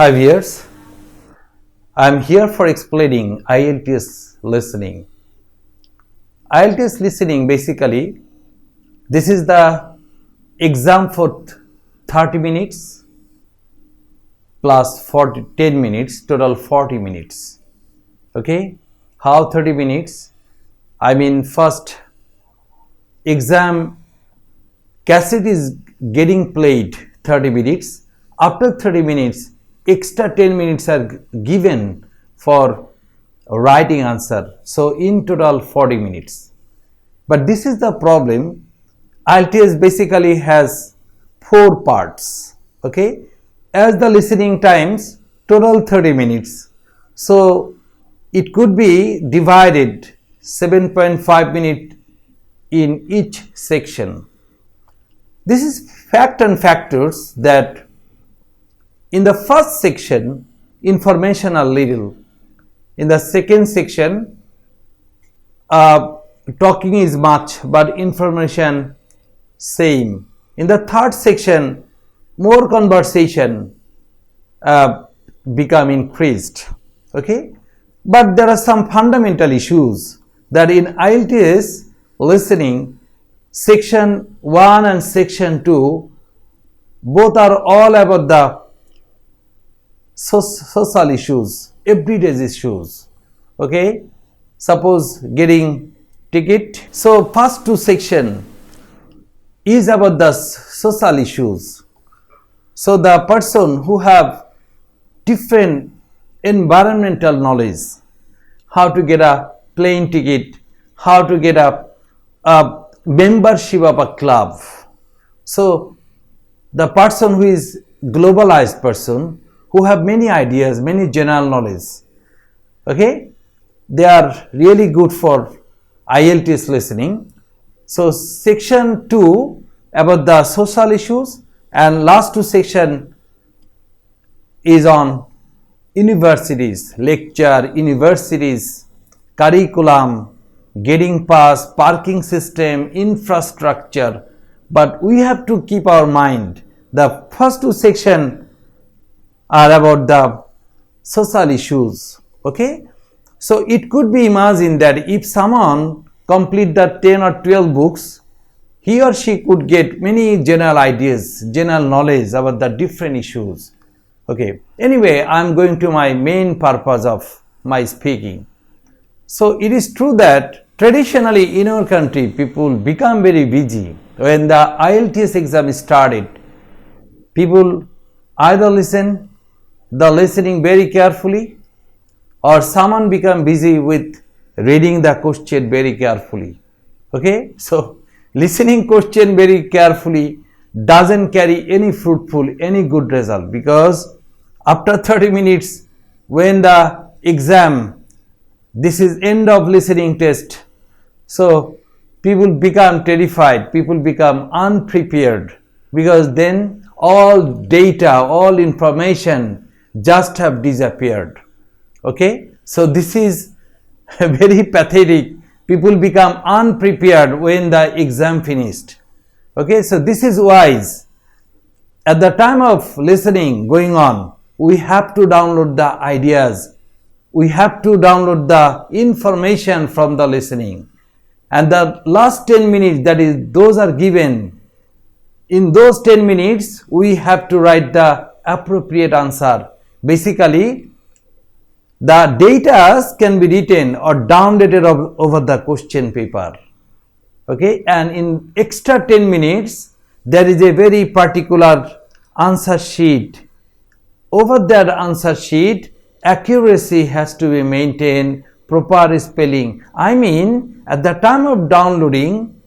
Hi viewers, I am here for explaining IELTS listening. IELTS listening basically, this is the exam for 30 minutes plus 10 minutes, total 40 minutes. Okay, how 30 minutes? I mean first exam cassette is getting played 30 minutes. After 30 minutes, extra 10 minutes are given for writing answer. So in total 40 minutes. But this is the problem. IELTS basically has 4 parts. Okay, as the listening times total 30 minutes. So it could be divided 7.5 minutes in each section. This is fact and factors that in the first section information are little. In the second section talking is much but information same. In the third section more conversation become increased. Okay, but there are some fundamental issues that in IELTS listening section 1 and section 2 both are all about the social issues, everyday issues. Okay, suppose getting ticket. So first 2 section is about the social issues. So the person who have different environmental knowledge, how to get a plane ticket, how to get a membership of a club. So the person who is globalized person, who have many ideas, many general knowledge, okay, they are really good for IELTS listening. So section 2 about the social issues, and last 2 section is on universities, lecture, universities, curriculum, getting pass, parking system, infrastructure. But we have to keep our mind, the first 2 section are about the social issues. Okay, so it could be imagined that if someone complete the 10 or 12 books, he or she could get many general ideas, general knowledge about the different issues. Okay, anyway, I am going to my main purpose of my speaking. So it is true that traditionally in our country people become very busy. When the IELTS exam started, people either listen the listening very carefully, or someone become busy with reading the question very carefully. Okay, so listening question very carefully doesn't carry any fruitful, any good result, because after 30 minutes when the exam, this is end of listening test, so people become terrified, people become unprepared, because then all data, all information just have disappeared. Okay, so this is very pathetic. People become unprepared when the exam finished. Okay, so this is wise. At the time of listening going on, we have to download the ideas, we have to download the information from the listening, and the last 10 minutes, that is, those are given. In those 10 minutes we have to write the appropriate answer. Basically the data can be written or downloaded over the question paper. Okay, and in extra 10 minutes there is a very particular answer sheet. Over that answer sheet accuracy has to be maintained, proper spelling. I mean at the time of downloading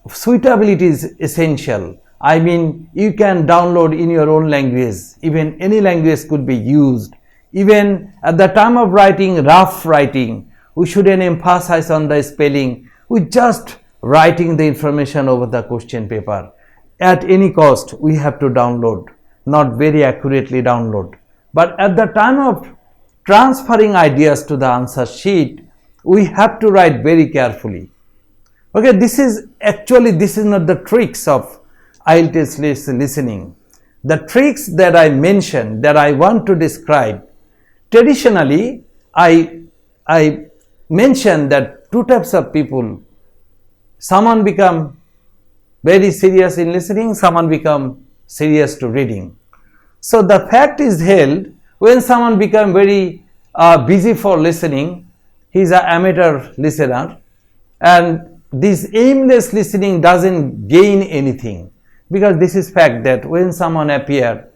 suitability is essential. I mean you can download in your own language, even any language could be used. Even at the time of writing, rough writing, we shouldn't emphasize on the spelling, we just writing the information over the question paper. At any cost we have to download, not very accurately download. But at the time of transferring ideas to the answer sheet, we have to write very carefully. Okay, this is not the tricks of IELTS listening. The tricks that I mentioned, that I want to describe, traditionally I mentioned that two types of people. Someone become very serious in listening, someone become serious to reading. So the fact is held, when someone become very busy for listening, he is an amateur listener, and this aimless listening doesn't gain anything, because this is fact that when someone appear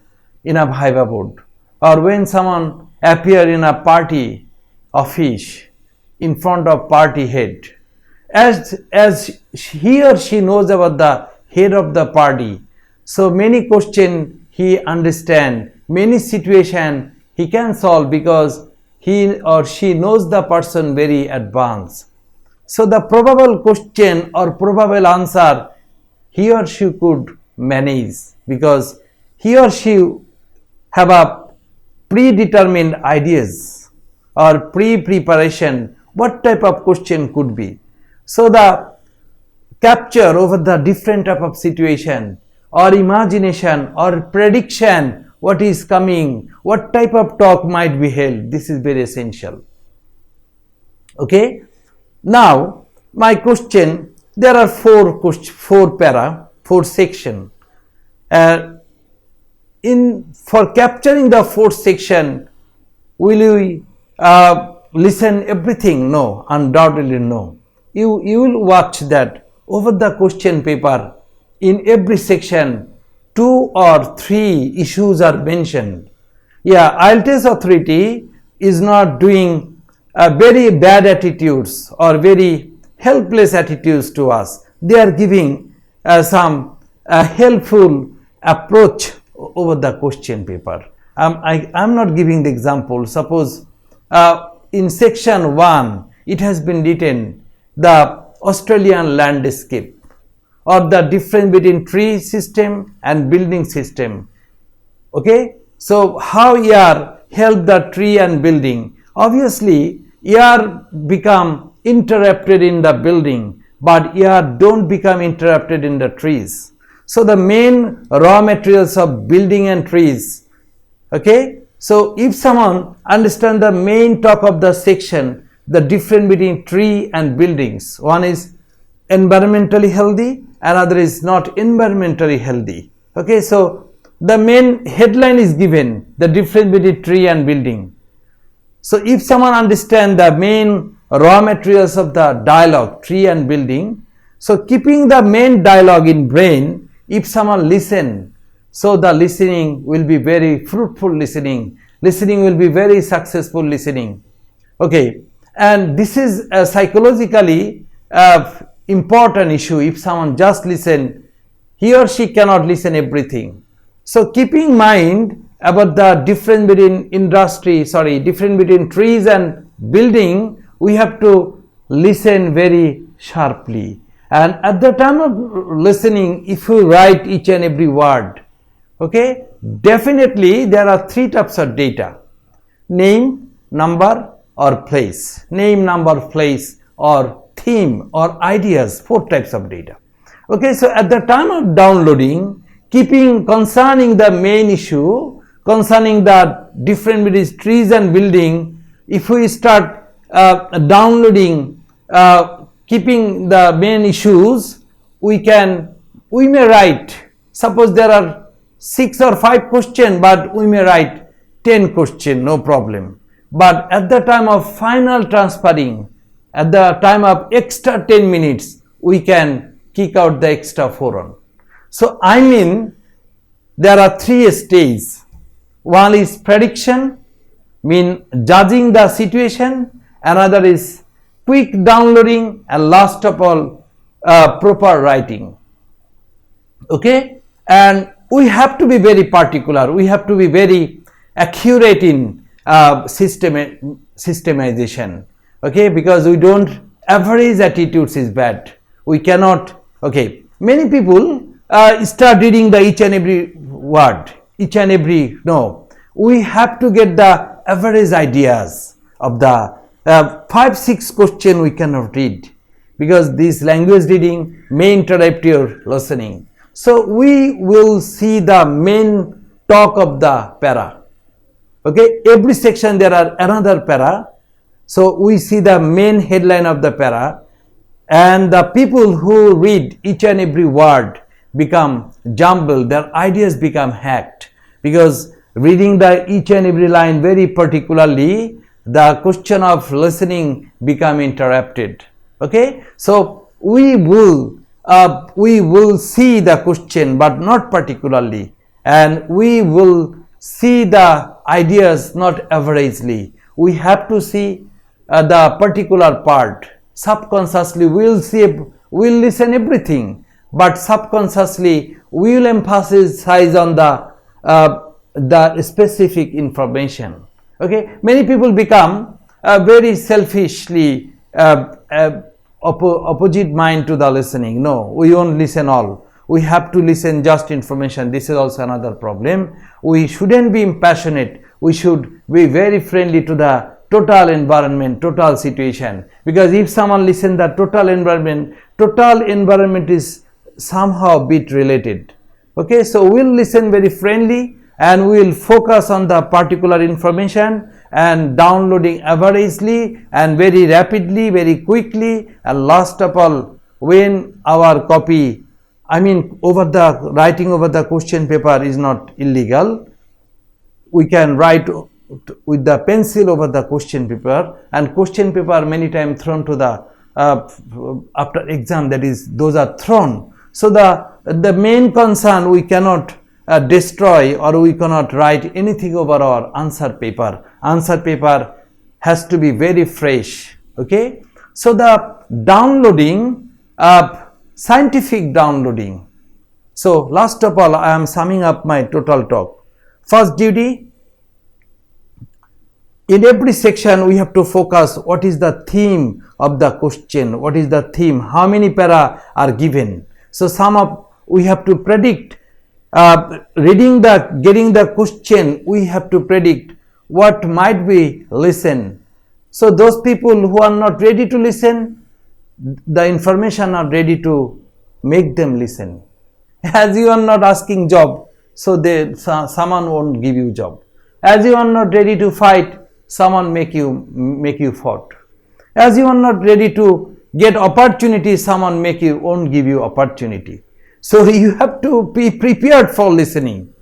in a viva board, or when someone appear in a party office in front of party head, as he or she knows about the head of the party, so many question he understand, many situation he can solve, because he or she knows the person very advanced. So the probable question or probable answer he or she could manage, because he or she have a predetermined ideas or pre-preparation what type of question could be. So the capture over the different type of situation or imagination or prediction what is coming, what type of talk might be held, this is very essential. Okay. Now my question, there are four section. For capturing the fourth section, will we listen everything? No, undoubtedly no. You will watch that over the question paper, in every section 2 or 3 issues are mentioned. Yeah, IELTS authority is not doing very bad attitudes or very helpless attitudes to us. They are giving some helpful approach over the question paper. I am not giving the example. Suppose in section 1 it has been written the Australian landscape, or the difference between tree system and building system. Okay, so how air help the tree and building? Obviously air become interrupted in the building, but air don't become interrupted in the trees. So the main raw materials of building and trees. Okay, so if someone understand the main top of the section, the difference between tree and buildings, one is environmentally healthy, another is not environmentally healthy. Okay, so the main headline is given, the difference between tree and building. So if someone understand the main raw materials of the dialogue, tree and building, so keeping the main dialogue in brain, if someone listen, so the listening will be very fruitful listening will be very successful listening. Okay, and this is a psychologically important issue. If someone just listen, he or she cannot listen everything. So keeping mind about the difference between difference between trees and building, we have to listen very sharply. And at the time of listening, if you write each and every word, okay, definitely there are 3 types of data: name, number or place. Name, number, place, or theme or ideas, 4 types of data. Okay, so at the time of downloading, keeping concerning the main issue, concerning the difference between trees and building, if we start downloading, keeping the main issues, we may write, suppose there are 6 or 5 questions, but we may write 10 questions, no problem. But at the time of final transferring, at the time of extra 10 minutes, we can kick out the extra 4 on. So I mean, there are 3 stages. One is prediction, mean judging the situation. Another is quick downloading, and last of all, proper writing. Okay, and we have to be very particular. We have to be very accurate in systemization. Okay, because we don't, average attitudes is bad. We cannot. Okay, many people start reading the each and every word, no. We have to get the average ideas of the 5-6 question we cannot read, because this language reading may interrupt your listening. So we will see the main talk of the para. Okay, every section there are another para. So we see the main headline of the para, and the people who read each and every word become jumbled, their ideas become hacked, because reading the each and every line very particularly, the question of listening become interrupted. Okay, so we will see the question but not particularly, and we will see the ideas not averagely. We have to see the particular part. Subconsciously we'll listen everything, but subconsciously we will emphasize on the specific information. Okay, many people become very selfishly opposite mind to the listening. No, we won't listen all. We have to listen just information. This is also another problem. We shouldn't be impassionate. We should be very friendly to the total environment, total situation. Because if someone listens the total environment is somehow bit related. Okay, so we'll listen very friendly and we will focus on the particular information and downloading averagely and very rapidly, very quickly, and last of all, when our copy, writing over the question paper is not illegal, we can write with the pencil over the question paper, and question paper many times thrown to the after exam, that is, those are thrown. So the main concern, we cannot destroy or we cannot write anything over our answer paper. Answer paper has to be very fresh. Okay, so the downloading, scientific downloading. So last of all, I am summing up my total talk. First duty, in every section we have to focus what is the theme of the question, what is the theme, how many para are given. So we have to predict, getting the question, we have to predict what might we listen. So those people who are not ready to listen, the information are ready to make them listen. As you are not asking job, so someone won't give you job. As you are not ready to fight, someone make you fought. As you are not ready to get opportunity, someone won't give you opportunity. So you have to be prepared for listening.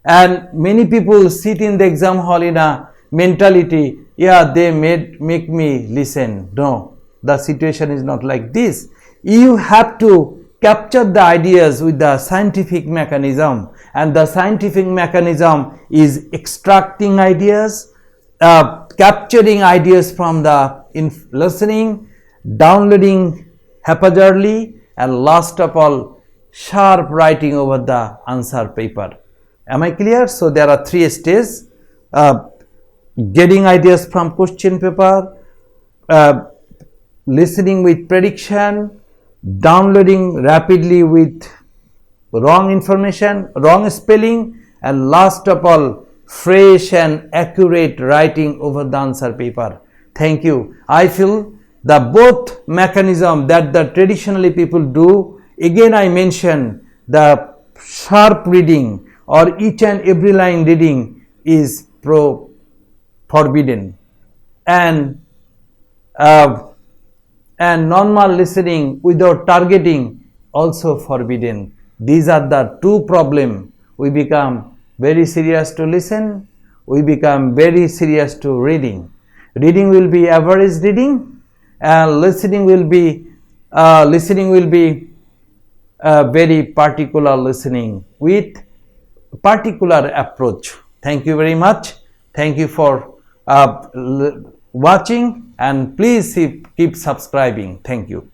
And many people sit in the exam hall in a mentality, yeah, they make me listen. No, the situation is not like this. You have to capture the ideas with the scientific mechanism, and the scientific mechanism is extracting ideas, capturing ideas from the listening, downloading haphazardly, and last of all, sharp writing over the answer paper. Am I clear? So there are 3 stages: getting ideas from question paper, listening with prediction, downloading rapidly with wrong information, wrong spelling, and last of all, fresh and accurate writing over the answer paper. Thank you. I feel the both mechanism that the traditionally people do, again I mention the sharp reading or each and every line reading is forbidden, and normal listening without targeting also forbidden. These are the 2 problems. We become very serious to listen, we become very serious to reading. Reading will be average reading, and listening will be very particular listening with particular approach. Thank you very much. Thank you for watching, and please keep subscribing. Thank you.